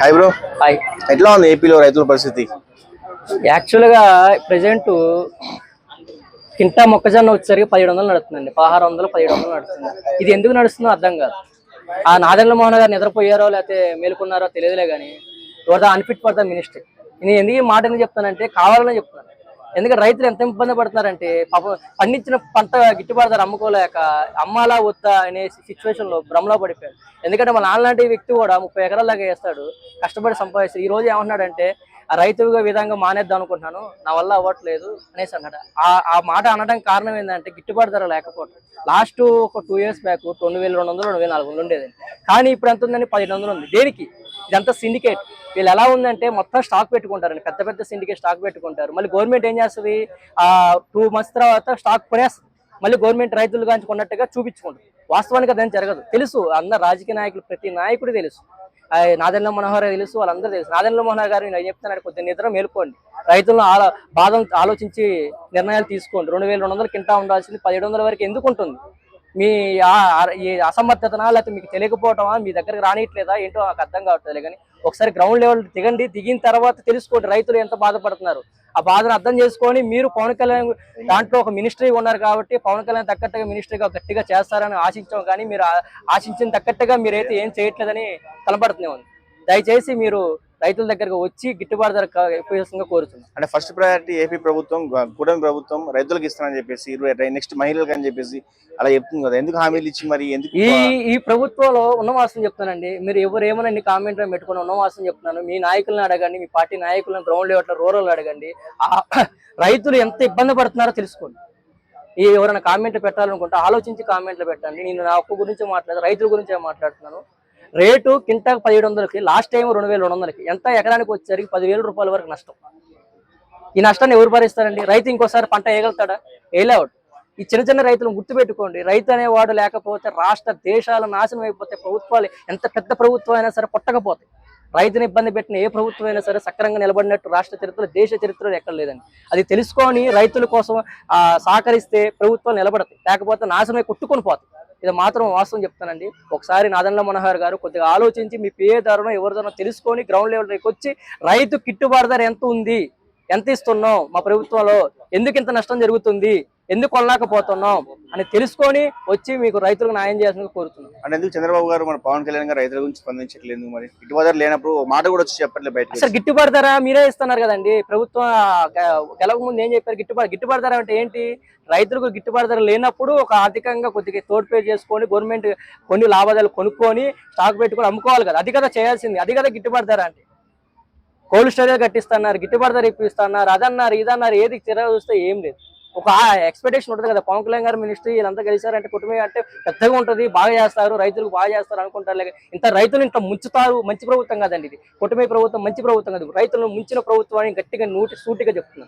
Hi bro. Hi. ఎట్లా ఉంది ఏపీలో రైతుల పరిస్థితి? యాక్చువల్గా ప్రజెంట్ కింటా మొక్కజొన్న వచ్చేసరికి 1700 నడుస్తుందండి. 1600 1700 నడుస్తుంది. ఇది ఎందుకు నడుస్తుందో అర్థం కాదు. ఆ నాదెండ్ల మోహన్ గారు నిద్రపోయారో లేకపోతే మేలుకున్నారో తెలియదులే కానీ అన్ఫిట్ ఫర్ ద మినిస్ట్రీ. నేను ఎందుకు ఈ మాట ఎందుకు చెప్తానంటే కావాలని చెప్తున్నాను. ఎందుకంటే రైతులు ఎంత ఇబ్బంది పడుతున్నారంటే పాపం పండించిన పంట గిట్టుబాటు ధర అమ్ముకోలేక అమ్మాలా వద్దా అనే సిచ్యువేషన్ లో భ్రమలో పడిపోయాడు. ఎందుకంటే మన నాన్నలాంటి వ్యక్తి కూడా 30 ఎకరాల దాకా వేస్తాడు, కష్టపడి సంపాదిస్తాడు. ఈ రోజు ఏమంటున్నాడంటే ఆ రైతుగా విధంగా మానేద్దాం అనుకుంటున్నాను, నా వల్ల అవ్వట్లేదు అనేసి అన్నాడు. ఆ మాట అనడానికి కారణం ఏంటంటే గిట్టుబాటు ధర లేకపోవడం. లాస్ట్ ఒక 2 years బ్యాక్ 2200 2400 ఉండేది, కానీ ఇప్పుడు ఎంత ఉందండి? 1500 ఉంది. దేనికి? ఇదంతా సిండికేట్. వీళ్ళు ఎలా ఉందంటే మొత్తం స్టాక్ పెట్టుకుంటారండి, పెద్ద పెద్ద సిండికేట్ స్టాక్ పెట్టుకుంటారు. మళ్ళీ గవర్నమెంట్ ఏం చేస్తుంది? 2 months తర్వాత స్టాక్ కొనేస్తుంది. మళ్ళీ గవర్నమెంట్ రైతులు కానీ కొన్నట్టుగా చూపించుకుంటుంది. వాస్తవానికి అదేం జరగదు. తెలుసు అందరు రాజకీయ నాయకులు, ప్రతి నాయకుడు తెలుసు. నాదెండ్ల మనోహర్ తెలుసు, వాళ్ళందరూ తెలుసు. నాదెండ్ల మనోహర్ గారు నేను చెప్తున్నాడు, కొద్దిగా నిద్ర మేలుకోండి, రైతులను బాధ ఆలోచించి నిర్ణయాలు తీసుకోండి. 2200 కింటా ఉండాల్సింది 1700 వరకు ఎందుకు ఉంటుంది? మీ ఈ అసమర్థతనా లేకపోతే మీకు తెలియకపోవటమా, మీ దగ్గరకు రానియట్లేదా ఏంటో నాకు అర్థం కావట్లేదు. కానీ ఒకసారి గ్రౌండ్ లెవెల్ దిగండి, దిగిన తర్వాత తెలుసుకోండి రైతులు ఎంత బాధపడుతున్నారు. ఆ బాధను అర్థం చేసుకొని మీరు పవన్ కళ్యాణ్ దాంట్లో ఒక మినిస్ట్రీ ఉన్నారు కాబట్టి పవన్ కళ్యాణ్ తగ్గట్టుగా మినిస్ట్రీగా గట్టిగా చేస్తారని ఆశించాం. కానీ మీరు ఆశించిన తగ్గట్టుగా మీరైతే ఏం చేయట్లేదని కనబడుతూనే ఉంది. దయచేసి మీరు రైతుల దగ్గరకు వచ్చి గిట్టుబాటు ధర కోరుతున్నాం. అంటే ఫస్ట్ ప్రయారిటీ ఏపీ ప్రభుత్వం, కూటమి ప్రభుత్వం రైతులకు ఇస్తానని చెప్పేసి, నెక్స్ట్ మహిళలకు అని చెప్పేసి అలా చెప్తుంది కదా. ఎందుకు హామీలు ఇచ్చి మరి ఎందుకు ఈ ప్రభుత్వంలో ఉన్నవాసం చెప్తానండి. మీరు ఎవరు ఏమన్నా కామెంట్ పెట్టుకుని ఉన్నవాసం చెప్తున్నాను. మీ నాయకులను అడగండి, మీ పార్టీ నాయకులను గ్రౌండ్ లెవెల్ రూరల్ అడగండి. రైతులు ఎంత ఇబ్బంది పడుతున్నారో తెలుసుకోండి. ఎవరైనా కామెంట్ పెట్టాలనుకుంటే ఆలోచించి కామెంట్లు పెట్టండి. నేను నా ఒక్క గురించి రైతుల గురించే మాట్లాడుతున్నాను. రేటు కింటాకు 1700కి, లాస్ట్ టైం 2200కి, ఎంత ఎకరానికి వచ్చేసరికి 10,000 రూపాయల వరకు నష్టం. ఈ నష్టాన్ని ఎవరు భరిస్తారండి? రైతు ఇంకోసారి పంట వేయగలుగుతాడా? వేయలేవాడు. ఈ చిన్న చిన్న రైతులను గుర్తుపెట్టుకోండి. రైతు అనేవాడు లేకపోతే రాష్ట్ర దేశాలు నాశనం అయిపోతే, ప్రభుత్వాలు ఎంత పెద్ద ప్రభుత్వం అయినా సరే పొట్టకపోతాయి. రైతుని ఇబ్బంది పెట్టిన ఏ ప్రభుత్వం అయినా సరే సక్రంగా నిలబడినట్టు రాష్ట్ర చరిత్రలో, దేశ చరిత్రలో ఎక్కడ లేదండి. అది తెలుసుకొని రైతుల కోసం సహకరిస్తే ప్రభుత్వం నిలబడతాయి, లేకపోతే నాశనమై కొట్టుకొని పోతాయి. ఇది మాత్రం వాస్తవం చెప్తానండి. ఒకసారి నాదెండ్ల మనోహర్ గారు కొద్దిగా ఆలోచించి మీ పేదారునో ఎవరిదానో తెలుసుకొని గ్రౌండ్ లెవెల్కి వచ్చి రైతు గిట్టుబాటు ధర ఎంత ఉంది, ఎంత ఇస్తున్నాం, మా ప్రభుత్వంలో ఎందుకు ఇంత నష్టం జరుగుతుంది, ఎందుకు కొనలేకపోతున్నాం అని తెలుసుకొని వచ్చి మీకు రైతులకు న్యాయం చేయాల్సిందిగా కోరుతున్నాం. అంటే ఎందుకు చంద్రబాబు గారు, మన పవన్ కళ్యాణ్ గారు రైతుల గురించి స్పందించట్లేదు? మరి గిట్టుబాటు ధర లేనప్పుడు మాట కూడా వచ్చి చెప్పట్లేదు బయట. అసలు గిట్టుబాటు ధర మీరే ఇస్తున్నారు కదండి. ప్రభుత్వం గెలవక ముందు ఏం చెప్పారు? గిట్టుబాటు ధర అంటే ఏంటి? రైతులకు గిట్టుబాటు ధర లేనప్పుడు ఒక ఆర్థికంగా కొద్దిగా తోడ్పే చేసుకొని గవర్నమెంట్ కొన్ని లాభాదాలు కొనుక్కొని స్టాక్ పెట్టుకొని అమ్ముకోవాలి కదా. అది కదా చేయాల్సింది, అది కదా గిట్టుబాటు ధర అంటే. కోల్డ్ స్టోరేజ్ కట్టిస్తున్నారు, గిట్టుబాటు ధర ఇప్పిస్తున్నారు, అదన్నారు ఇదన్నారు. ఏది తిరగ చూస్తే ఏం లేదు. ఒక ఎక్స్పెక్టేషన్ ఉంటుంది కదా. పవన్ కళ్యాణ్ గారు మినిస్ట్రీ వీళ్ళంతా కలిసారంటే కుటుంబం అంటే పెద్దగా ఉంటుంది, బాగా చేస్తారు, రైతులకు బాగా చేస్తారు అనుకుంటారు. ఇంత రైతులు ఇంత ముంచుతారు. మంచి ప్రభుత్వం కదండి ఇది. కుటుంబ ప్రభుత్వం మంచి ప్రభుత్వం కాదు. రైతులను ముంచిన ప్రభుత్వాన్ని గట్టిగా సూటిగా చెప్తున్నారు.